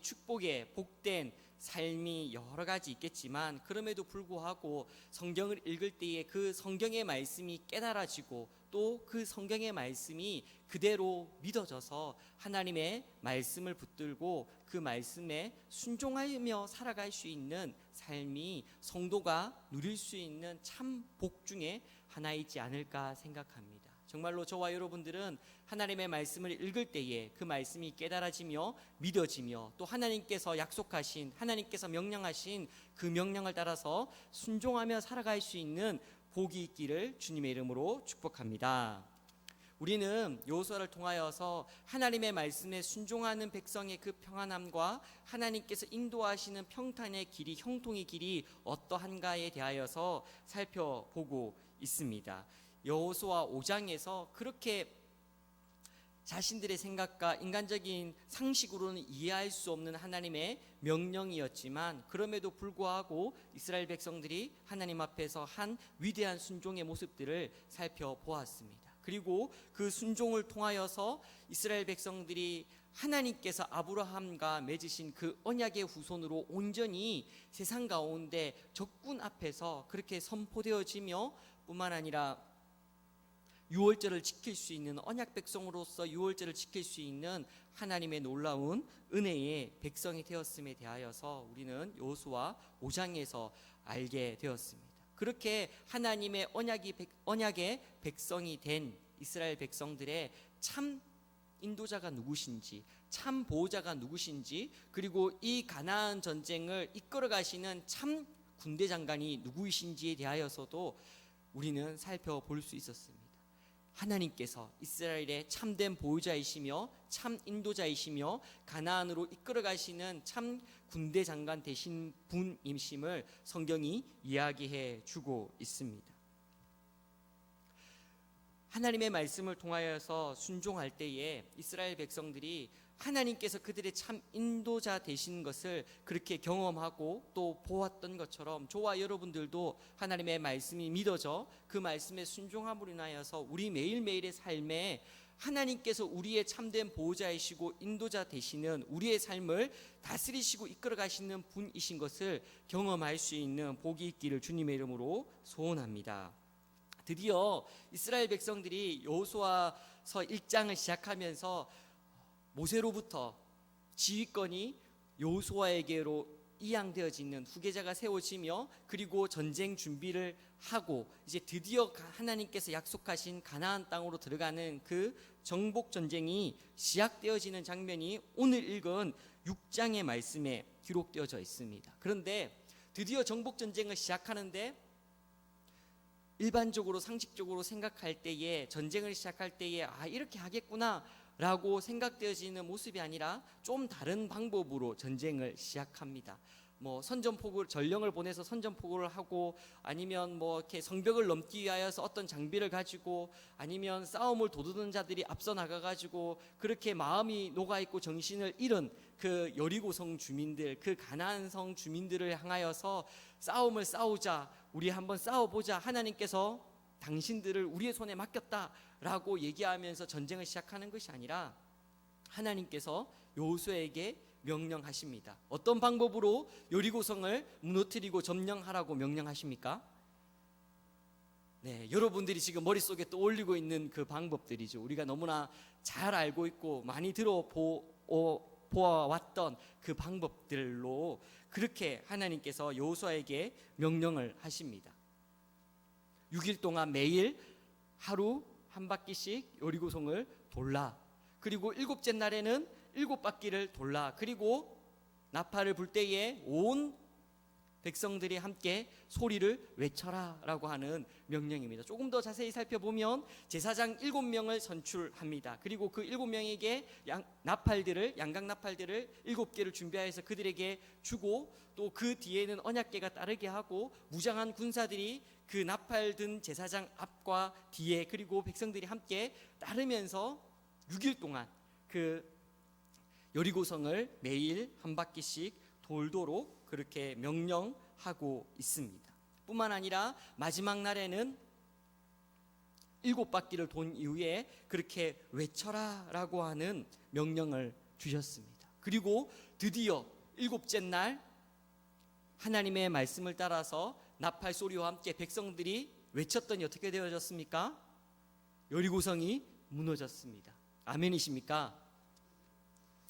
축복의 복된 삶이 여러 가지 있겠지만, 그럼에도 불구하고 성경을 읽을 때에 그 성경의 말씀이 깨달아지고 또 그 성경의 말씀이 그대로 믿어져서 하나님의 말씀을 붙들고 그 말씀에 순종하며 살아갈 수 있는 삶이 성도가 누릴 수 있는 참 복 중에 하나이지 않을까 생각합니다. 정말로 저와 여러분들은 하나님의 말씀을 읽을 때에 그 말씀이 깨달아지며 믿어지며 또 하나님께서 약속하신, 하나님께서 명령하신 그 명령을 따라서 순종하며 살아갈 수 있는 복이 있기를 주님의 이름으로 축복합니다. 우리는 여호수아를 통하여서 하나님의 말씀에 순종하는 백성의 그 평안함과 하나님께서 인도하시는 평탄의 길이, 형통의 길이 어떠한가에 대하여서 살펴보고 있습니다. 여호수아 5장에서 그렇게 자신들의 생각과 인간적인 상식으로는 이해할 수 없는 하나님의 명령이었지만, 그럼에도 불구하고 이스라엘 백성들이 하나님 앞에서 한 위대한 순종의 모습들을 살펴보았습니다. 그리고 그 순종을 통하여서 이스라엘 백성들이 하나님께서 아브라함과 맺으신 그 언약의 후손으로 온전히 세상 가운데 적군 앞에서 그렇게 선포되어지며, 뿐만 아니라 유월절을 지킬 수 있는, 언약 백성으로서 유월절을 지킬 수 있는 하나님의 놀라운 은혜의 백성이 되었음에 대하여서 우리는 여호수아 5장에서 알게 되었습니다. 그렇게 하나님의 언약의 백성이 된 이스라엘 백성들의 참 인도자가 누구신지, 참 보호자가 누구신지, 그리고 이 가나안 전쟁을 이끌어 가시는 참 군대 장관이 누구이신지에 대하여서도 우리는 살펴볼 수 있었습니다. 하나님께서 이스라엘의 참된 보호자이시며 참 인도자이시며 가나안으로 이끌어 가시는 참 군대 장관 되신 분임심을 성경이 이야기해 주고 있습니다. 하나님의 말씀을 통하여서 순종할 때에 이스라엘 백성들이 하나님께서 그들의 참 인도자 되신 것을 그렇게 경험하고 또 보았던 것처럼, 저와 여러분들도 하나님의 말씀이 믿어져 그 말씀에 순종함으로 인하여서 우리 매일매일의 삶에 하나님께서 우리의 참된 보호자이시고 인도자 되시는, 우리의 삶을 다스리시고 이끌어 가시는 분이신 것을 경험할 수 있는 복이 있기를 주님의 이름으로 소원합니다. 드디어 이스라엘 백성들이 여호수아서 1장을 시작하면서 모세로부터 지휘권이 여호수아에게로 이양되어지는 후계자가 세워지며, 그리고 전쟁 준비를 하고 이제 드디어 하나님께서 약속하신 가나안 땅으로 들어가는 그 정복 전쟁이 시작되어지는 장면이 오늘 읽은 6장의 말씀에 기록되어져 있습니다. 그런데 드디어 정복 전쟁을 시작하는데, 일반적으로 상식적으로 생각할 때에, 전쟁을 시작할 때에 이렇게 하겠구나 라고 생각되어지는 모습이 아니라 좀 다른 방법으로 전쟁을 시작합니다. 선전포고, 전령을 보내서 선전포고를 하고, 아니면 이렇게 성벽을 넘기 위하여서 어떤 장비를 가지고, 아니면 싸움을 도두는 자들이 앞서 나가가지고 그렇게 마음이 녹아있고 정신을 잃은 그 여리고성 주민들, 그 가나안성 주민들을 향하여서 싸움을 싸우자, 우리 한번 싸워보자, 하나님께서 당신들을 우리의 손에 맡겼다라고 얘기하면서 전쟁을 시작하는 것이 아니라, 하나님께서 여호수아에게 명령하십니다. 어떤 방법으로 여리고성을 무너뜨리고 점령하라고 명령하십니까? 네, 여러분들이 지금 머릿속에 떠올리고 있는 그 방법들이죠. 우리가 너무나 잘 알고 있고 많이 보아왔던 그 방법들로 그렇게 하나님께서 여호수아에게 명령을 하십니다. 6일 동안 매일 하루 한 바퀴씩 여리고성을 돌라. 그리고 7째 날에는 7바퀴를 돌라. 그리고 나팔을 불 때에 온 백성들이 함께 소리를 외쳐라 라고 하는 명령입니다. 조금 더 자세히 살펴보면 제사장 7명을 선출합니다. 그리고 그 7명에게 양각 나팔들을 7개를 준비하여서 그들에게 주고, 또 그 뒤에는 언약궤가 따르게 하고, 무장한 군사들이 그 나팔 든 제사장 앞과 뒤에, 그리고 백성들이 함께 따르면서 6일 동안 그 여리고성을 매일 한 바퀴씩 돌도록 그렇게 명령하고 있습니다. 뿐만 아니라 마지막 날에는 7바퀴를 돈 이후에 그렇게 외쳐라 라고 하는 명령을 주셨습니다. 그리고 드디어 일곱째 날 하나님의 말씀을 따라서 나팔 소리와 함께 백성들이 외쳤더니 어떻게 되어졌습니까? 여리고성이 무너졌습니다. 아멘이십니까?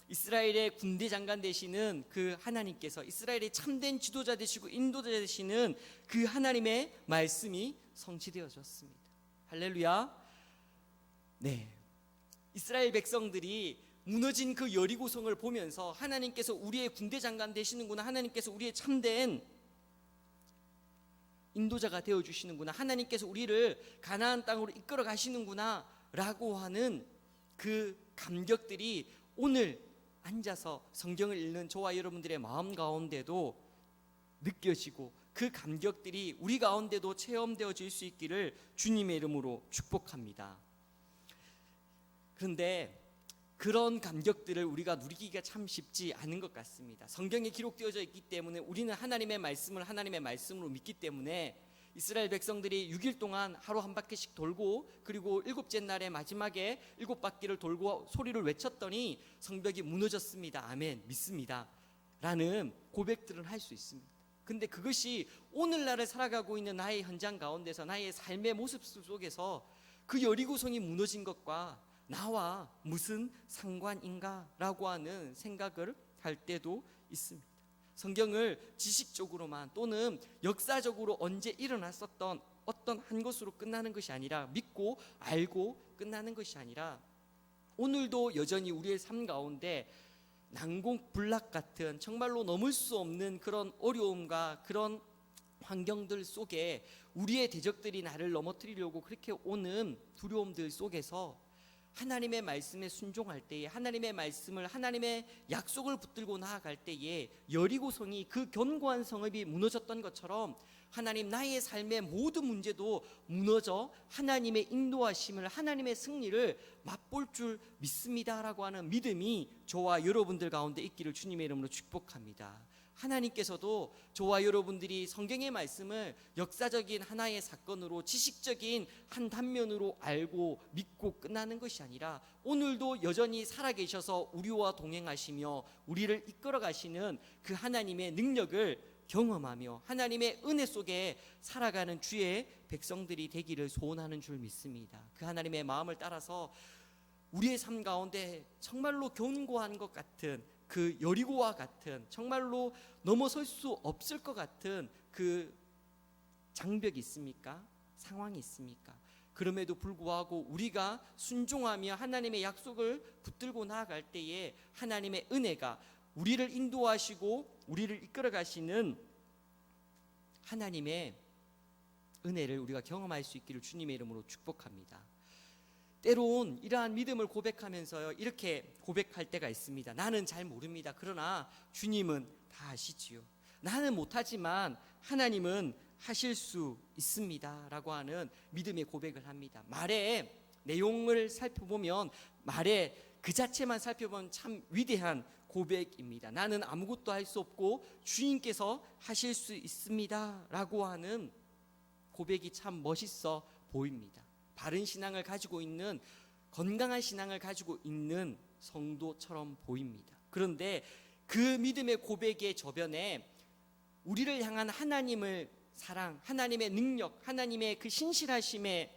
이스라엘의 군대 장관 되시는 그 하나님께서, 이스라엘의 참된 지도자 되시고 인도자 되시는 그 하나님의 말씀이 성취되어졌습니다. 할렐루야. 네, 이스라엘 백성들이 무너진 그 여리고성을 보면서 하나님께서 우리의 군대 장관 되시는구나, 하나님께서 우리의 참된 인도자가 되어주시는구나, 하나님께서 우리를 가나안 땅으로 이끌어 가시는구나 라고 하는 그 감격들이 오늘 앉아서 성경을 읽는 저와 여러분들의 마음 가운데도 느껴지고, 그 감격들이 우리 가운데도 체험되어질 수 있기를 주님의 이름으로 축복합니다. 그런데 그런 감격들을 우리가 누리기가 참 쉽지 않은 것 같습니다. 성경에 기록되어져 있기 때문에, 우리는 하나님의 말씀을 하나님의 말씀으로 믿기 때문에 이스라엘 백성들이 6일 동안 하루 한 바퀴씩 돌고, 그리고 일곱째 날에 마지막에 7바퀴를 돌고 소리를 외쳤더니 성벽이 무너졌습니다. 아멘, 믿습니다 라는 고백들을 할 수 있습니다. 근데 그것이 오늘날을 살아가고 있는 나의 현장 가운데서, 나의 삶의 모습 속에서 그 여리고성이 무너진 것과 나와 무슨 상관인가 라고 하는 생각을 할 때도 있습니다. 성경을 지식적으로만 또는 역사적으로 언제 일어났었던 어떤 한 것으로 끝나는 것이 아니라, 믿고 알고 끝나는 것이 아니라, 오늘도 여전히 우리의 삶 가운데 난공불락 같은 정말로 넘을 수 없는 그런 어려움과 그런 환경들 속에 우리의 대적들이 나를 넘어뜨리려고 그렇게 오는 두려움들 속에서 하나님의 말씀에 순종할 때에, 하나님의 말씀을, 하나님의 약속을 붙들고 나아갈 때에 여리고성이, 그 견고한 성읍이 무너졌던 것처럼 하나님, 나의 삶의 모든 문제도 무너져 하나님의 인도하심을, 하나님의 승리를 맛볼 줄 믿습니다라고 하는 믿음이 저와 여러분들 가운데 있기를 주님의 이름으로 축복합니다. 하나님께서도 저와 여러분들이 성경의 말씀을 역사적인 하나의 사건으로, 지식적인 한 단면으로 알고 믿고 끝나는 것이 아니라, 오늘도 여전히 살아계셔서 우리와 동행하시며 우리를 이끌어 가시는 그 하나님의 능력을 경험하며 하나님의 은혜 속에 살아가는 주의 백성들이 되기를 소원하는 줄 믿습니다. 그 하나님의 마음을 따라서 우리의 삶 가운데 정말로 견고한 것 같은 그 여리고와 같은, 정말로 넘어설 수 없을 것 같은 그 장벽이 있습니까? 상황이 있습니까? 그럼에도 불구하고 우리가 순종하며 하나님의 약속을 붙들고 나아갈 때에 하나님의 은혜가 우리를 인도하시고 우리를 이끌어 가시는 하나님의 은혜를 우리가 경험할 수 있기를 주님의 이름으로 축복합니다. 때론 이러한 믿음을 고백하면서요, 이렇게 고백할 때가 있습니다. 나는 잘 모릅니다. 그러나 주님은 다 아시지요. 나는 못하지만 하나님은 하실 수 있습니다 라고 하는 믿음의 고백을 합니다. 말의 내용을 살펴보면, 말의 그 자체만 살펴보면 참 위대한 고백입니다. 나는 아무것도 할 수 없고 주님께서 하실 수 있습니다 라고 하는 고백이 참 멋있어 보입니다. 바른 신앙을 가지고 있는, 건강한 신앙을 가지고 있는 성도처럼 보입니다. 그런데 그 믿음의 고백의 저변에 우리를 향한 하나님을 사랑, 하나님의 능력, 하나님의 그 신실하심에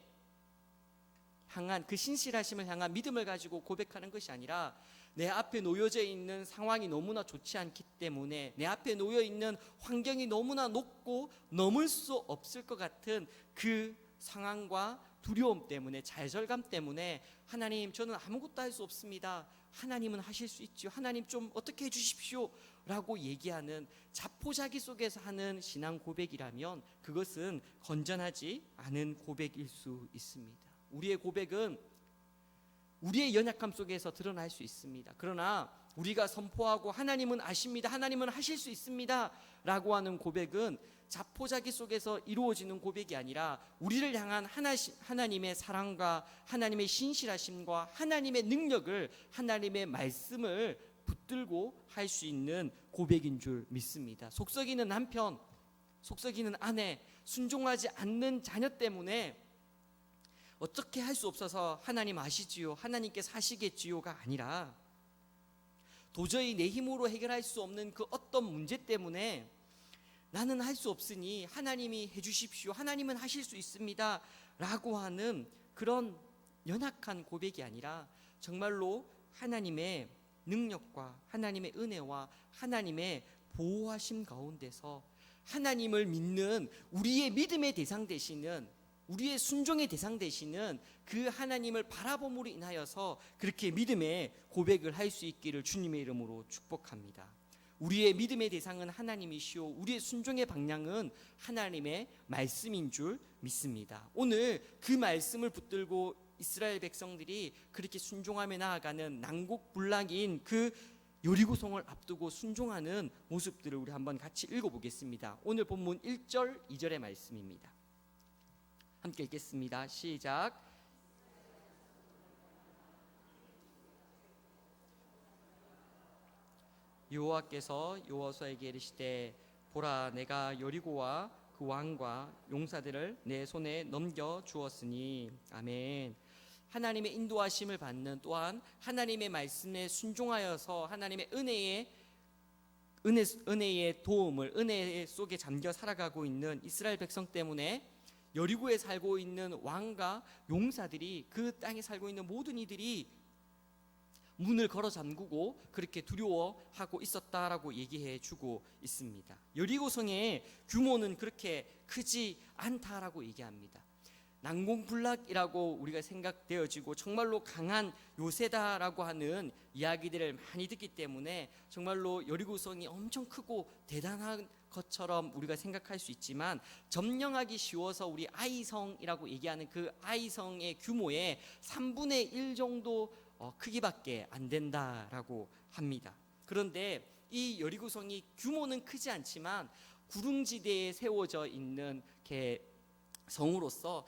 향한, 그 신실하심을 향한 믿음을 가지고 고백하는 것이 아니라, 내 앞에 놓여져 있는 상황이 너무나 좋지 않기 때문에, 내 앞에 놓여 있는 환경이 너무나 높고 넘을 수 없을 것 같은 그 상황과 두려움 때문에, 좌절감 때문에, 하나님 저는 아무것도 할 수 없습니다, 하나님은 하실 수 있죠, 하나님 좀 어떻게 해주십시오 라고 얘기하는 자포자기 속에서 하는 신앙 고백이라면 그것은 건전하지 않은 고백일 수 있습니다. 우리의 고백은 우리의 연약함 속에서 드러날 수 있습니다. 그러나 우리가 선포하고 하나님은 아십니다, 하나님은 하실 수 있습니다 라고 하는 고백은 자포자기 속에서 이루어지는 고백이 아니라, 우리를 향한 하나님의 사랑과 하나님의 신실하심과 하나님의 능력을, 하나님의 말씀을 붙들고 할 수 있는 고백인 줄 믿습니다. 속썩이는 남편, 속썩이는 아내, 순종하지 않는 자녀 때문에 어떻게 할 수 없어서 하나님 아시지요, 하나님께서 하시겠지요가 아니라, 도저히 내 힘으로 해결할 수 없는 그 어떤 문제 때문에 나는 할 수 없으니 하나님이 해주십시오, 하나님은 하실 수 있습니다 라고 하는 그런 연약한 고백이 아니라 정말로 하나님의 능력과 하나님의 은혜와 하나님의 보호하심 가운데서 하나님을 믿는 우리의 믿음의 대상 되시는, 우리의 순종의 대상 되시는 그 하나님을 바라봄으로 인하여서 그렇게 믿음의 고백을 할 수 있기를 주님의 이름으로 축복합니다. 우리의 믿음의 대상은 하나님이시오, 우리의 순종의 방향은 하나님의 말씀인 줄 믿습니다. 오늘 그 말씀을 붙들고 이스라엘 백성들이 그렇게 순종하며 나아가는 난곡불락인 그 여리고성을 앞두고 순종하는 모습들을 우리 한번 같이 읽어보겠습니다. 오늘 본문 1절 2절의 말씀입니다. 함께 읽겠습니다. 시작. 여호와께서 여호수아에게 이르시되 보라, 내가 여리고와 그 왕과 용사들을 내 손에 넘겨 주었으니. 아멘. 하나님의 인도하심을 받는, 또한 하나님의 말씀에 순종하여서 하나님의 은혜의 도움을, 은혜 속에 잠겨 살아가고 있는 이스라엘 백성 때문에 여리고에 살고 있는 왕과 용사들이, 그 땅에 살고 있는 모든 이들이 문을 걸어 잠그고 그렇게 두려워하고 있었다라고 얘기해 주고 있습니다. 여리고성의 규모는 그렇게 크지 않다라고 얘기합니다. 난공불락이라고 우리가 생각되어지고 정말로 강한 요새다라고 하는 이야기들을 많이 듣기 때문에 정말로 여리고성이 엄청 크고 대단한 것처럼 우리가 생각할 수 있지만, 점령하기 쉬워서 우리 아이성이라고 얘기하는 그 아이성의 규모의 3분의 1 정도 크기밖에 안 된다라고 합니다. 그런데 이 여리고성이 규모는 크지 않지만 구릉지대에 세워져 있는 성으로서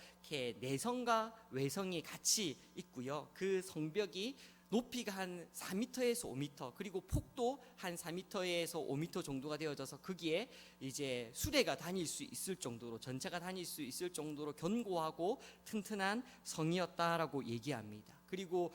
내성과 외성이 같이 있고요. 그 성벽이 높이가 한 4m에서 5m, 그리고 폭도 한 4m에서 5m 정도가 되어져서 거기에 이제 수레가 다닐 수 있을 정도로, 전차가 다닐 수 있을 정도로 견고하고 튼튼한 성이었다라고 얘기합니다. 그리고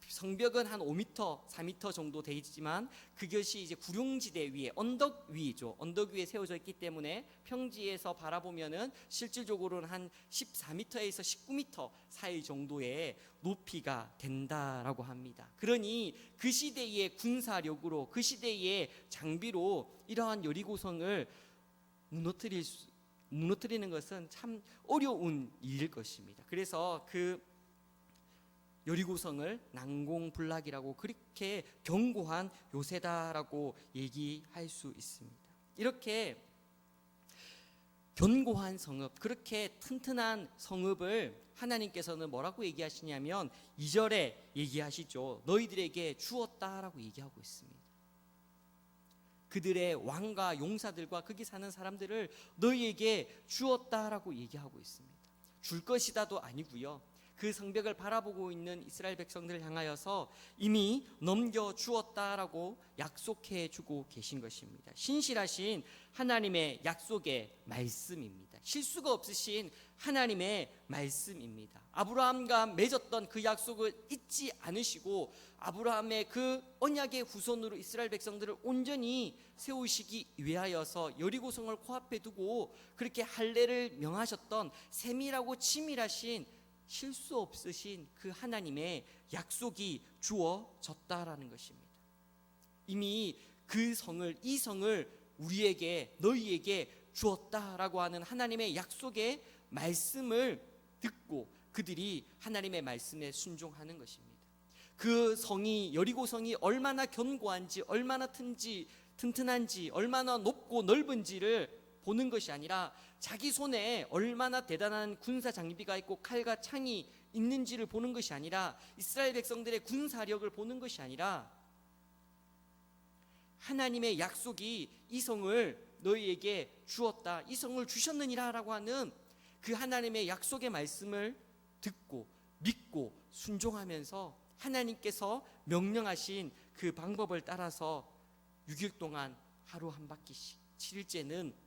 성벽은 한 5m, 4m 정도 되지만 그것이 이제 구룡지대 위에, 언덕 위죠. 언덕 위에 세워져 있기 때문에 평지에서 바라보면은 실질적으로는 한 14m에서 19m 사이 정도의 높이가 된다라고 합니다. 그러니 그 시대의 군사력으로, 그 시대의 장비로 이러한 여리고성을 무너뜨리는 것은 참 어려운 일일 것입니다. 그래서 그 여리고성을 난공불락이라고, 그렇게 견고한 요새다라고 얘기할 수 있습니다. 이렇게 견고한 성읍, 그렇게 튼튼한 성읍을 하나님께서는 뭐라고 얘기하시냐면 2절에 얘기하시죠. 너희들에게 주었다라고 얘기하고 있습니다. 그들의 왕과 용사들과 거기 사는 사람들을 너희에게 주었다라고 얘기하고 있습니다. 줄 것이다도 아니고요. 그 성벽을 바라보고 있는 이스라엘 백성들을 향하여서 이미 넘겨주었다라고 약속해 주고 계신 것입니다. 신실하신 하나님의 약속의 말씀입니다. 실수가 없으신 하나님의 말씀입니다. 아브라함과 맺었던 그 약속을 잊지 않으시고 아브라함의 그 언약의 후손으로 이스라엘 백성들을 온전히 세우시기 위하여서 여리고성을 코앞에 두고 그렇게 할례를 명하셨던 세밀하고 치밀하신, 실수 없으신 그 하나님의 약속이 주어졌다라는 것입니다. 이미 그 성을, 이 성을 우리에게, 너희에게 주었다라고 하는 하나님의 약속의 말씀을 듣고 그들이 하나님의 말씀에 순종하는 것입니다. 그 성이, 여리고성이 얼마나 견고한지, 얼마나 튼튼한지, 얼마나 높고 넓은지를 보는 것이 아니라 자기 손에 얼마나 대단한 군사 장비가 있고 칼과 창이 있는지를 보는 것이 아니라, 이스라엘 백성들의 군사력을 보는 것이 아니라 하나님의 약속이 이 성을 너희에게 주었다, 이 성을 주셨느니라 라고 하는 그 하나님의 약속의 말씀을 듣고 믿고 순종하면서 하나님께서 명령하신 그 방법을 따라서 6일 동안 하루 한 바퀴씩, 7일째는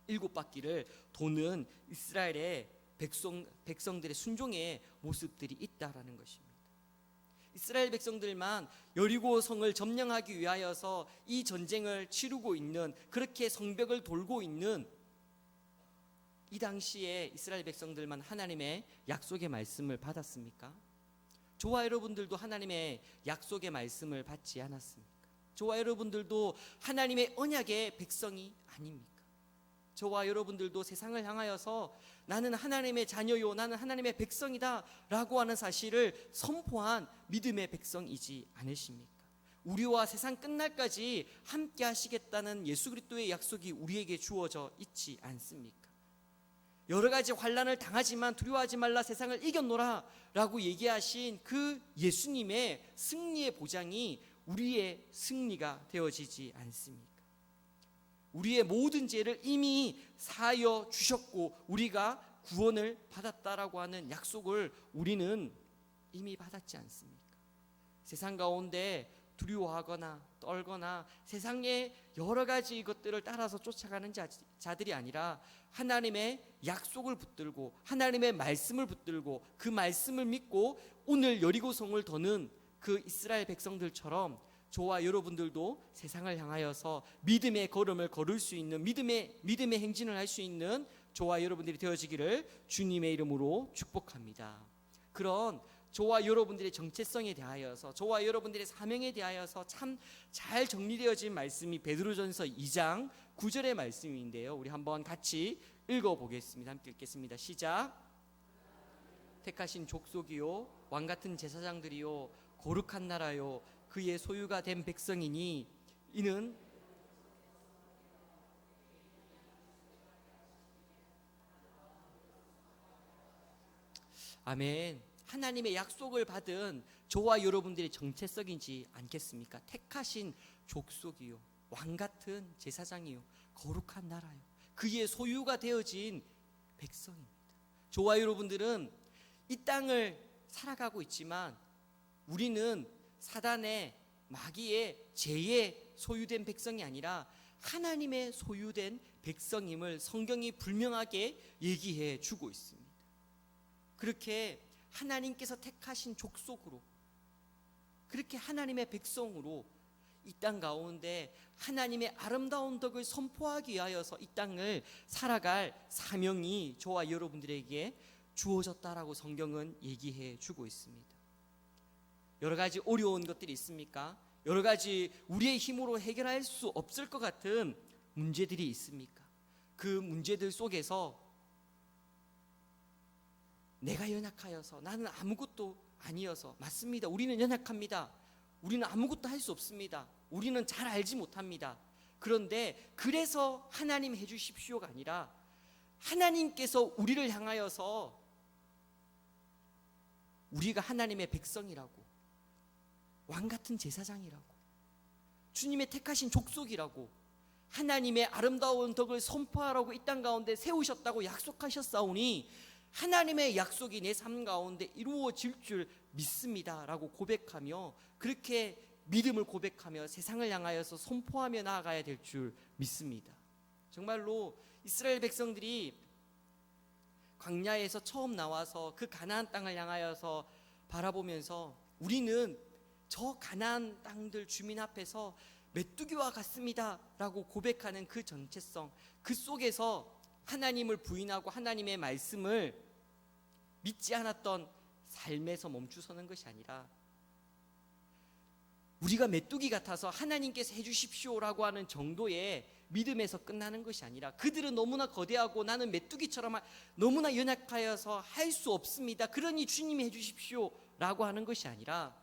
7바퀴를 도는 이스라엘의 백성들의 순종의 모습들이 있다라는 것입니다. 이스라엘 백성들만 여리고 성을 점령하기 위하여서 이 전쟁을 치르고 있는, 그렇게 성벽을 돌고 있는 이 당시에 이스라엘 백성들만 하나님의 약속의 말씀을 받았습니까? 저와 여러분들도 하나님의 약속의 말씀을 받지 않았습니까? 저와 여러분들도 하나님의 언약의 백성이 아닙니까? 저와 여러분들도 세상을 향하여서 나는 하나님의 자녀요, 나는 하나님의 백성이다 라고 하는 사실을 선포한 믿음의 백성이지 않으십니까? 우리와 세상 끝날까지 함께 하시겠다는 예수 그리스도의 약속이 우리에게 주어져 있지 않습니까? 여러 가지 환난을 당하지만 두려워하지 말라, 세상을 이겼노라 라고 얘기하신 그 예수님의 승리의 보장이 우리의 승리가 되어지지 않습니까? 우리의 모든 죄를 이미 사하여 주셨고 우리가 구원을 받았다라고 하는 약속을 우리는 이미 받았지 않습니까? 세상 가운데 두려워하거나 떨거나 세상의 여러 가지 것들을 따라서 쫓아가는 자들이 아니라 하나님의 약속을 붙들고 하나님의 말씀을 붙들고 그 말씀을 믿고 오늘 여리고성을 더는 그 이스라엘 백성들처럼 저와 여러분들도 세상을 향하여서 믿음의 걸음을 걸을 수 있는, 믿음의 행진을 할 수 있는 저와 여러분들이 되어지기를 주님의 이름으로 축복합니다. 그런 저와 여러분들의 정체성에 대하여서, 저와 여러분들의 사명에 대하여서 참 잘 정리되어진 말씀이 베드로전서 2장 9절의 말씀인데요, 우리 한번 같이 읽어보겠습니다. 함께 읽겠습니다. 시작. 택하신 족속이요 왕같은 제사장들이요 거룩한 나라요 그의 소유가 된 백성이니 이는 아멘. 하나님의 약속을 받은 저와 여러분들의 정체성이지 않겠습니까? 택하신 족속이요 왕같은 제사장이요 거룩한 나라요 그의 소유가 되어진 백성입니다. 저와 여러분들은 이 땅을 살아가고 있지만 우리는 사단의 마귀의 죄에 소유된 백성이 아니라 하나님의 소유된 백성임을 성경이 분명하게 얘기해 주고 있습니다. 그렇게 하나님께서 택하신 족속으로, 그렇게 하나님의 백성으로 이 땅 가운데 하나님의 아름다운 덕을 선포하기 위하여서 이 땅을 살아갈 사명이 저와 여러분들에게 주어졌다라고 성경은 얘기해 주고 있습니다. 여러 가지 어려운 것들이 있습니까? 여러 가지 우리의 힘으로 해결할 수 없을 것 같은 문제들이 있습니까? 그 문제들 속에서 내가 연약하여서, 나는 아무것도 아니어서, 맞습니다. 우리는 연약합니다. 우리는 아무것도 할 수 없습니다. 우리는 잘 알지 못합니다. 그런데 그래서 하나님 해주십시오가 아니라 하나님께서 우리를 향하여서 우리가 하나님의 백성이라고, 왕같은 제사장이라고, 주님의 택하신 족속이라고, 하나님의 아름다운 덕을 선포하라고 이 땅 가운데 세우셨다고 약속하셨사오니 하나님의 약속이 내 삶 가운데 이루어질 줄 믿습니다 라고 고백하며, 그렇게 믿음을 고백하며 세상을 향하여서 선포하며 나아가야 될 줄 믿습니다. 정말로 이스라엘 백성들이 광야에서 처음 나와서 그 가나안 땅을 향하여서 바라보면서 우리는 저 가나안 땅들 주민 앞에서 메뚜기와 같습니다 라고 고백하는 그 정체성, 그 속에서 하나님을 부인하고 하나님의 말씀을 믿지 않았던 삶에서 멈추서는 것이 아니라 우리가 메뚜기 같아서 하나님께서 해주십시오라고 하는 정도의 믿음에서 끝나는 것이 아니라, 그들은 너무나 거대하고 나는 메뚜기처럼 너무나 연약하여서 할 수 없습니다, 그러니 주님이 해주십시오라고 하는 것이 아니라,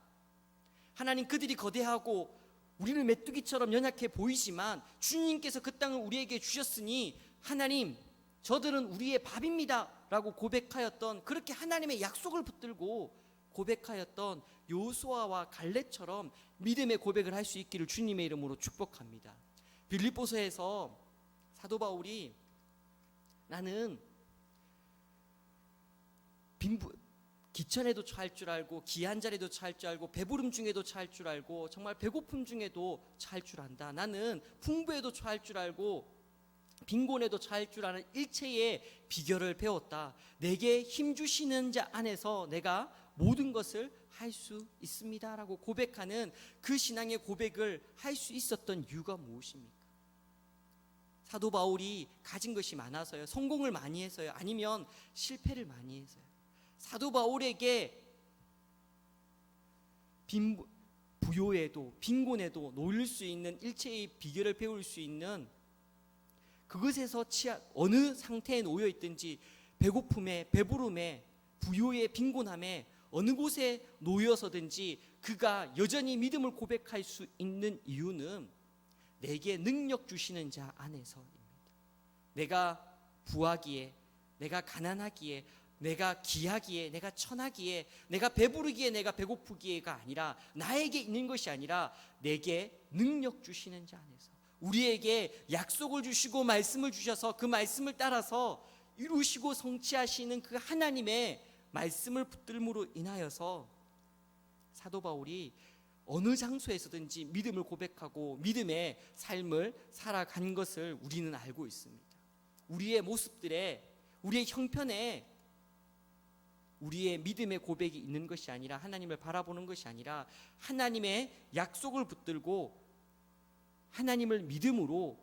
하나님 그들이 거대하고 우리는 메뚜기처럼 연약해 보이지만 주님께서 그 땅을 우리에게 주셨으니 하나님 저들은 우리의 밥입니다 라고 고백하였던, 그렇게 하나님의 약속을 붙들고 고백하였던 여호수아와 갈렙처럼 믿음의 고백을 할 수 있기를 주님의 이름으로 축복합니다. 빌립보서에서 사도 바울이 나는 기천에도 처할 줄 알고 기한 자리에도 처할 줄 알고 배부름 중에도 처할 줄 알고 정말 배고픔 중에도 처할 줄 안다. 나는 풍부에도 처할 줄 알고 빈곤에도 처할 줄 아는 일체의 비결을 배웠다. 내게 힘주시는 자 안에서 내가 모든 것을 할 수 있습니다라고 고백하는 그 신앙의 고백을 할 수 있었던 이유가 무엇입니까? 사도 바울이 가진 것이 많아서요? 성공을 많이 해서요? 아니면 실패를 많이 해서요? 사도 바울에게 부요에도 빈곤에도 놓일 수 있는 일체의 비결을 배울 수 있는 그것에서 어느 상태에 놓여 있든지 배고픔에 배부름에 부요에 빈곤함에 어느 곳에 놓여서든지 그가 여전히 믿음을 고백할 수 있는 이유는 내게 능력 주시는 자 안에서입니다. 내가 부하기에, 내가 가난하기에, 내가 귀하기에, 내가 천하기에, 내가 배부르기에, 내가 배고프기에가 아니라, 나에게 있는 것이 아니라 내게 능력 주시는 자 안에서, 우리에게 약속을 주시고 말씀을 주셔서 그 말씀을 따라서 이루시고 성취하시는 그 하나님의 말씀을 붙들므로 인하여서 사도 바울이 어느 장소에서든지 믿음을 고백하고 믿음의 삶을 살아간 것을 우리는 알고 있습니다. 우리의 모습들에, 우리의 형편에 우리의 믿음의 고백이 있는 것이 아니라, 하나님을 바라보는 것이 아니라 하나님의 약속을 붙들고 하나님을 믿음으로,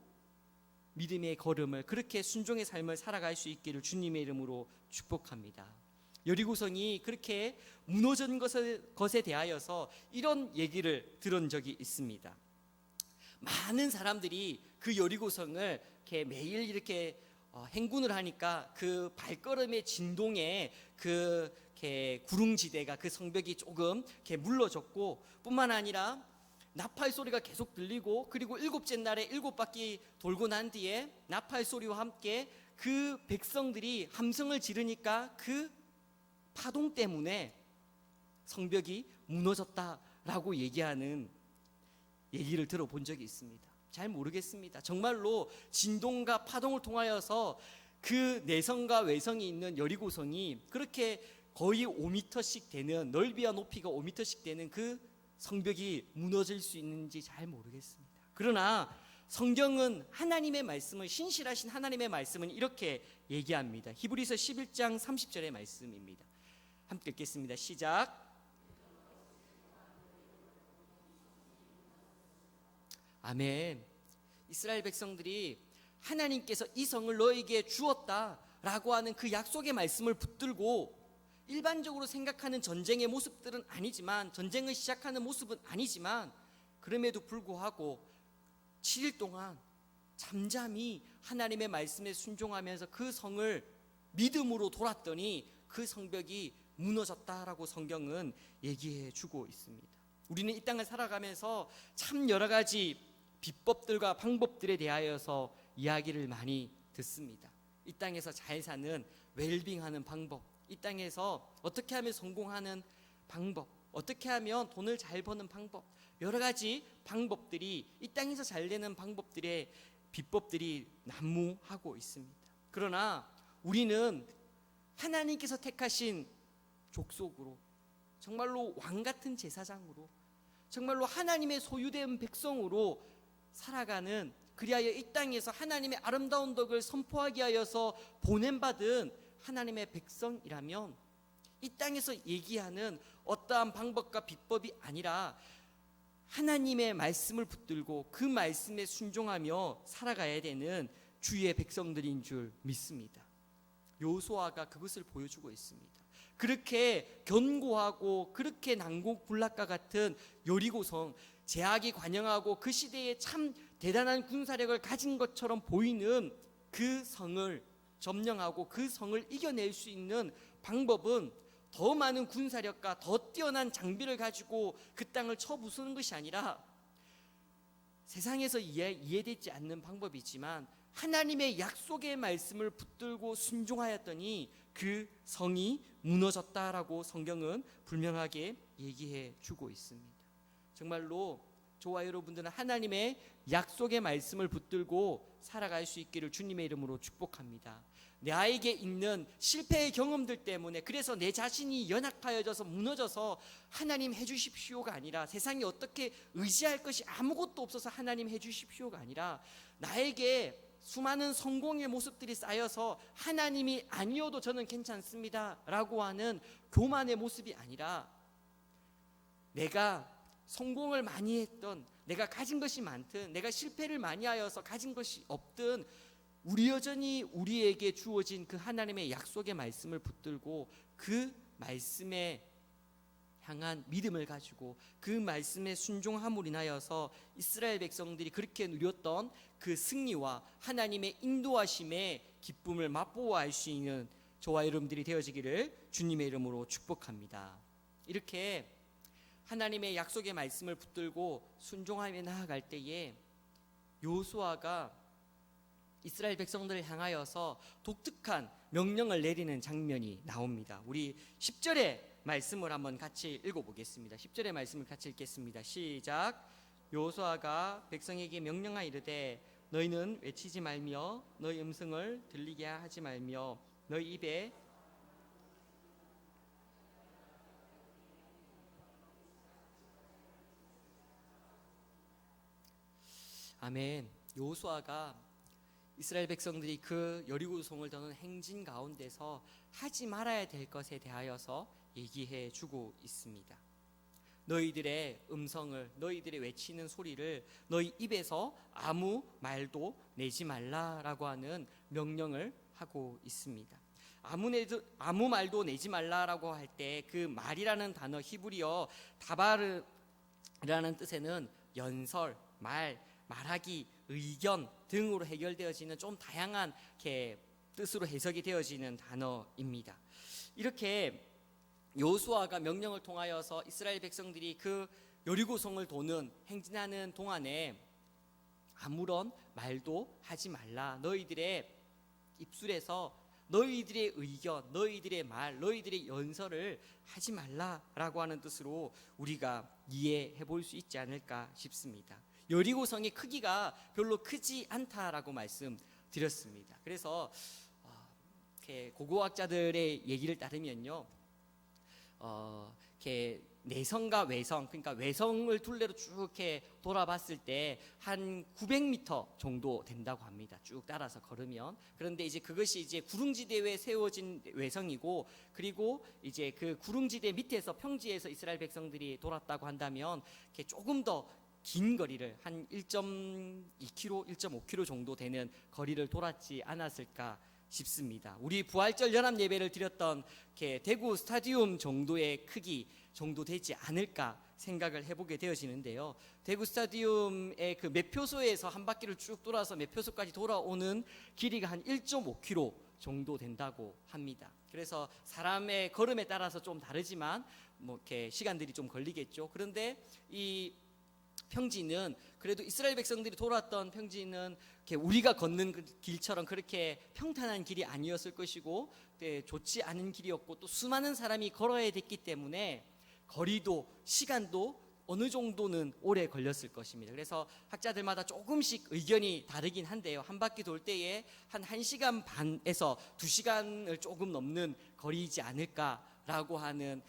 믿음의 걸음을, 그렇게 순종의 삶을 살아갈 수 있기를 주님의 이름으로 축복합니다. 여리고성이 그렇게 무너진 것에 대하여서 이런 얘기를 들은 적이 있습니다. 많은 사람들이 그 여리고성을 이렇게 매일 이렇게 행군을 하니까 그 발걸음의 진동에 그 구릉지대가, 그 성벽이 조금 이렇게 물러졌고, 뿐만 아니라 나팔 소리가 계속 들리고, 그리고 일곱째 날에 7바퀴 돌고 난 뒤에 나팔 소리와 함께 그 백성들이 함성을 지르니까 그 파동 때문에 성벽이 무너졌다라고 얘기하는 얘기를 들어본 적이 있습니다. 잘 모르겠습니다. 정말로 진동과 파동을 통하여서 그 내성과 외성이 있는 여리고성이 그렇게 거의 5m씩 되는, 넓이와 높이가 5m씩 되는 그 성벽이 무너질 수 있는지 잘 모르겠습니다. 그러나 성경은 하나님의 말씀을, 신실하신 하나님의 말씀은 이렇게 얘기합니다. 히브리서 11장 30절의 말씀입니다. 함께 읽겠습니다. 시작. 아멘. 이스라엘 백성들이 하나님께서 이 성을 너에게 주었다라고 하는 그 약속의 말씀을 붙들고, 일반적으로 생각하는 전쟁의 모습들은 아니지만, 전쟁을 시작하는 모습은 아니지만, 그럼에도 불구하고 7일 동안 잠잠히 하나님의 말씀에 순종하면서 그 성을 믿음으로 돌았더니 그 성벽이 무너졌다라고 성경은 얘기해 주고 있습니다. 우리는 이 땅을 살아가면서 참 여러 가지 비법들과 방법들에 대하여서 이야기를 많이 듣습니다. 이 땅에서 잘 사는, 웰빙하는 방법, 이 땅에서 어떻게 하면 성공하는 방법, 어떻게 하면 돈을 잘 버는 방법, 여러 가지 방법들이, 이 땅에서 잘 되는 방법들의 비법들이 난무하고 있습니다. 그러나 우리는 하나님께서 택하신 족속으로, 정말로 왕같은 제사장으로, 정말로 하나님의 소유된 백성으로 살아가는, 그리하여 이 땅에서 하나님의 아름다운 덕을 선포하게 하여서 보냄받은 하나님의 백성이라면, 이 땅에서 얘기하는 어떠한 방법과 비법이 아니라 하나님의 말씀을 붙들고 그 말씀에 순종하며 살아가야 되는 주의 백성들인 줄 믿습니다. 여호수아가 그것을 보여주고 있습니다. 그렇게 견고하고 그렇게 난공불락과 같은 여리고성, 제약이 관영하고 그 시대에 참 대단한 군사력을 가진 것처럼 보이는 그 성을 점령하고 그 성을 이겨낼 수 있는 방법은 더 많은 군사력과 더 뛰어난 장비를 가지고 그 땅을 쳐부수는 것이 아니라, 세상에서 이해되지 않는 방법이지만 하나님의 약속의 말씀을 붙들고 순종하였더니 그 성이 무너졌다라고 성경은 분명하게 얘기해 주고 있습니다. 정말로 저와 여러분들은 하나님의 약속의 말씀을 붙들고 살아갈 수 있기를 주님의 이름으로 축복합니다. 나에게 있는 실패의 경험들 때문에, 그래서 내 자신이 연약하여져서 무너져서 하나님 해주십시오가 아니라, 세상에 어떻게 의지할 것이 아무것도 없어서 하나님 해주십시오가 아니라, 나에게 수많은 성공의 모습들이 쌓여서 하나님이 아니어도 저는 괜찮습니다 라고 하는 교만의 모습이 아니라, 내가 성공을 많이 했던, 내가 가진 것이 많든, 내가 실패를 많이 하여서 가진 것이 없든, 우리 여전히 우리에게 주어진 그 하나님의 약속의 말씀을 붙들고 그 말씀에 향한 믿음을 가지고 그 말씀에 순종함으로 인하여서 이스라엘 백성들이 그렇게 누렸던 그 승리와 하나님의 인도하심의 기쁨을 맛보아할 수 있는 저와 여러분들이 되어지기를 주님의 이름으로 축복합니다. 이렇게 하나님의 약속의 말씀을 붙들고 순종하며 나아갈 때에 여호수아가 이스라엘 백성들을 향하여서 독특한 명령을 내리는 장면이 나옵니다. 우리 10절의 말씀을 한번 같이 읽어보겠습니다. 10절의 말씀을 같이 읽겠습니다. 시작. 여호수아가 백성에게 명령하여 이르되 너희는 외치지 말며 너희 음성을 들리게 하지 말며 너희 입에 아멘. 여호수아가 이스라엘 백성들이 그 여리고성을 도는 행진 가운데서 하지 말아야 될 것에 대하여서 얘기해 주고 있습니다. 너희들의 음성을, 너희들의 외치는 소리를 너희 입에서 아무 말도 내지 말라라고 하는 명령을 하고 있습니다. 아무 말도 내지 말라라고 할 때 그 말이라는 단어, 히브리어 다바르라는 뜻에는 연설, 말하기, 의견 등으로 해결되어지는 좀 다양한 뜻으로 해석이 되어지는 단어입니다. 이렇게 여호수아가 명령을 통하여서 이스라엘 백성들이 그 여리고성을 도는 행진하는 동안에 아무런 말도 하지 말라. 너희들의 입술에서 너희들의 의견, 너희들의 말, 너희들의 연설을 하지 말라라고 하는 뜻으로 우리가 이해해 볼 수 있지 않을까 싶습니다. 여리고성의 크기가 별로 크지 않다라고 말씀드렸습니다. 그래서 고고학자들의 얘기를 따르면요, 이렇게 내성과 외성, 그러니까 외성을 둘레로 쭉 이렇게 돌아봤을 때 한 900m 정도 된다고 합니다. 쭉 따라서 걸으면. 그런데 이제 그것이 이제 구릉지대에 세워진 외성이고, 그리고 이제 그 구릉지대 밑에서 평지에서 이스라엘 백성들이 돌았다고 한다면 이렇게 조금 더 긴 거리를 한 1.2km, 1.5km 정도 되는 거리를 돌았지 않았을까 싶습니다. 우리 부활절 연합 예배를 드렸던 대구 스타디움 정도의 크기 정도 되지 않을까 생각을 해보게 되어지는데요. 대구 스타디움의 그 매표소에서 한 바퀴를 쭉 돌아서 매표소까지 돌아오는 길이가 한 1.5km 정도 된다고 합니다. 그래서 사람의 걸음에 따라서 좀 다르지만 뭐 이렇게 시간들이 좀 걸리겠죠. 그런데 이 평지는 그래도 이스라엘 백성들이 돌았던 평지는 우리가 걷는 그 길처럼 그렇게 평탄한 길이 아니었을 것이고, 좋지 않은 길이었고, 또 수많은 사람이 걸어야 됐기 때문에 거리도 시간도 어느 정도는 오래 걸렸을 것입니다. 그래서 학자들마다 조금씩 의견이 다르긴 한데요, 한 바퀴 돌 때에 한 1시간 반에서 2시간을 조금 넘는 거리이지 않을까라고 하는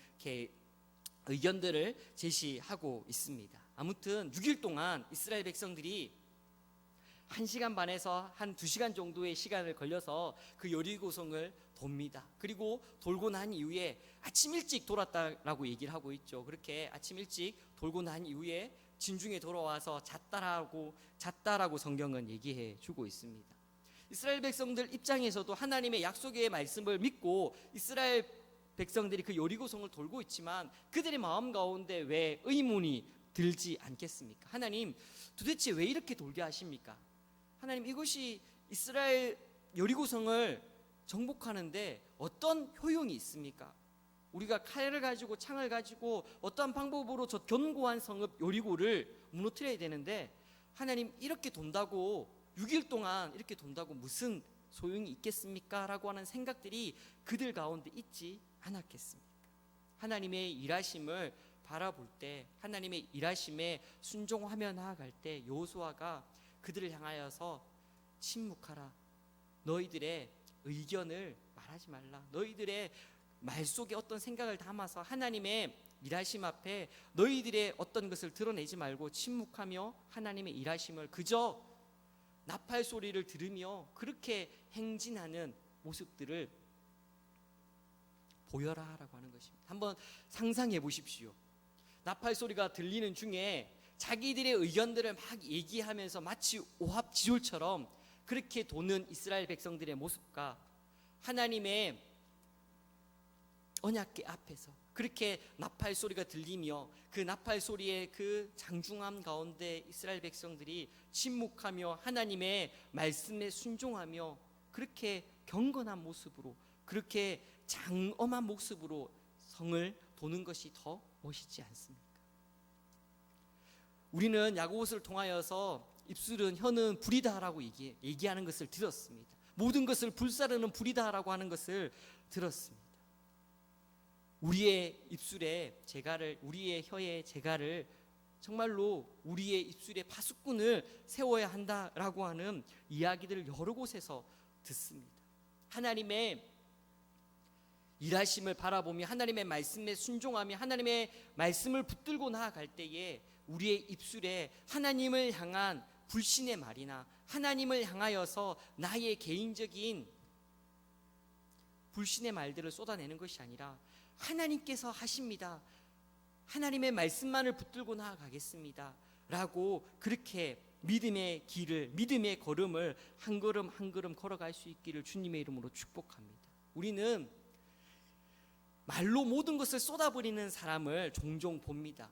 의견들을 제시하고 있습니다. 아무튼 6일 동안 이스라엘 백성들이 1시간 반에서 한 2시간 정도의 시간을 걸려서 그 여리고성을 돕니다. 그리고 돌고 난 이후에 아침 일찍 돌았다라고 얘기를 하고 있죠. 그렇게 아침 일찍 돌고 난 이후에 진중에 돌아와서 잤다라고 성경은 얘기해 주고 있습니다. 이스라엘 백성들 입장에서도 하나님의 약속의 말씀을 믿고 이스라엘 백성들이 그 여리고성을 돌고 있지만 그들의 마음 가운데 왜 의문이 들지 않겠습니까? 하나님, 도대체 왜 이렇게 돌게 하십니까? 하나님, 이것이 이스라엘 여리고성을 정복하는데 어떤 효용이 있습니까? 우리가 칼을 가지고 창을 가지고 어떠한 방법으로 저 견고한 성읍 여리고를 무너뜨려야 되는데, 하나님, 이렇게 돈다고 6일 동안 이렇게 돈다고 무슨 소용이 있겠습니까? 라고 하는 생각들이 그들 가운데 있지 않았겠습니까? 하나님의 일하심을 바라볼 때, 하나님의 일하심에 순종하며 나아갈 때 여호수아가 그들을 향하여서 침묵하라. 너희들의 의견을 말하지 말라. 너희들의 말 속에 어떤 생각을 담아서 하나님의 일하심 앞에 너희들의 어떤 것을 드러내지 말고 침묵하며 하나님의 일하심을 그저 나팔 소리를 들으며 그렇게 행진하는 모습들을 보여라라고 하는 것입니다. 한번 상상해 보십시오. 나팔 소리가 들리는 중에 자기들의 의견들을 막 얘기하면서 마치 오합지졸처럼 그렇게 도는 이스라엘 백성들의 모습과 하나님의 언약궤 앞에서 그렇게 나팔 소리가 들리며 그 나팔 소리의 그 장중함 가운데 이스라엘 백성들이 침묵하며 하나님의 말씀에 순종하며 그렇게 경건한 모습으로 그렇게 장엄한 모습으로 성을 도는 것이 더 멋있지 않습니까? 우리는 야고보서를 통하여서 입술은 혀는 불이다라고 얘기하는 것을 들었습니다. 모든 것을 불사르는 불이다라고 하는 것을 들었습니다. 우리의 입술에 재갈을, 우리의 혀에 재갈을 정말로 우리의 입술에 파수꾼을 세워야 한다라고 하는 이야기들을 여러 곳에서 듣습니다. 하나님의 일하심을 바라보며 하나님의 말씀에 순종하며 하나님의 말씀을 붙들고 나아갈 때에 우리의 입술에 하나님을 향한 불신의 말이나 하나님을 향하여서 나의 개인적인 불신의 말들을 쏟아내는 것이 아니라 하나님께서 하십니다. 하나님의 말씀만을 붙들고 나아가겠습니다. 라고 그렇게 믿음의 길을, 믿음의 걸음을 한 걸음 한 걸음 걸어갈 수 있기를 주님의 이름으로 축복합니다. 우리는 말로 모든 것을 쏟아버리는 사람을 종종 봅니다.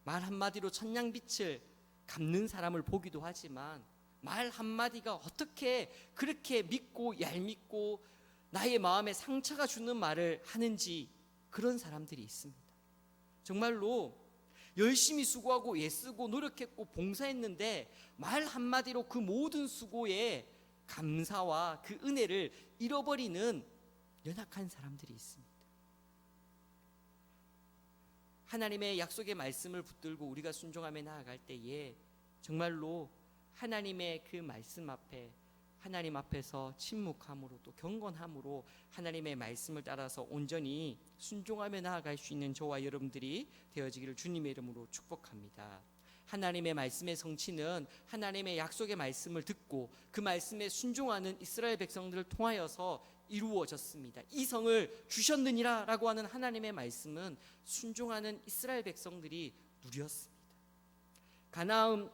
말 한마디로 천냥빛을 갚는 사람을 보기도 하지만 말 한마디가 어떻게 그렇게 믿고 얄밉고 나의 마음에 상처가 주는 말을 하는지 그런 사람들이 있습니다. 정말로 열심히 수고하고 애쓰고 노력했고 봉사했는데 말 한마디로 그 모든 수고에 감사와 그 은혜를 잃어버리는 연약한 사람들이 있습니다. 하나님의 약속의 말씀을 붙들고 우리가 순종하며 나아갈 때에 정말로 하나님의 그 말씀 앞에 하나님 앞에서 침묵함으로 또 경건함으로 하나님의 말씀을 따라서 온전히 순종하며 나아갈 수 있는 저와 여러분들이 되어지기를 주님의 이름으로 축복합니다. 하나님의 말씀의 성취는 하나님의 약속의 말씀을 듣고 그 말씀에 순종하는 이스라엘 백성들을 통하여서 이루어졌습니다. 이 성을 주셨느니라 라고 하는 하나님의 말씀은 순종하는 이스라엘 백성들이 누렸습니다. 가나안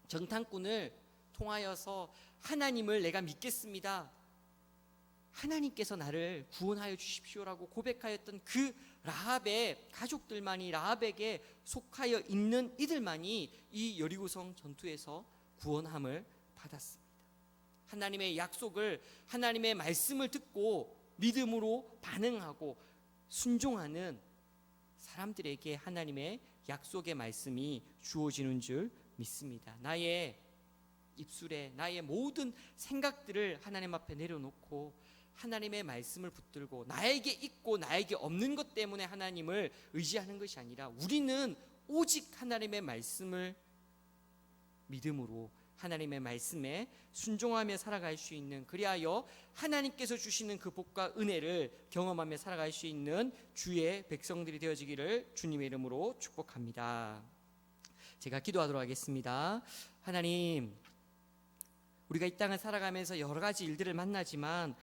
정탐꾼을 통하여서 하나님을 내가 믿겠습니다. 하나님께서 나를 구원하여 주십시오라고 고백하였던 그 라합의 가족들만이, 라합에게 속하여 있는 이들만이 이 여리고성 전투에서 구원함을 받았습니다. 하나님의 약속을, 하나님의 말씀을 듣고 믿음으로 반응하고 순종하는 사람들에게 하나님의 약속의 말씀이 주어지는 줄 믿습니다. 나의 입술에 나의 모든 생각들을 하나님 앞에 내려놓고 하나님의 말씀을 붙들고 나에게 있고 나에게 없는 것 때문에 하나님을 의지하는 것이 아니라 우리는 오직 하나님의 말씀을 믿음으로 하나님의 말씀에 순종하며 살아갈 수 있는, 그리하여 하나님께서 주시는 그 복과 은혜를 경험하며 살아갈 수 있는 주의 백성들이 되어지기를 주님의 이름으로 축복합니다. 제가 기도하도록 하겠습니다. 하나님, 우리가 이 땅을 살아가면서 여러 가지 일들을 만나지만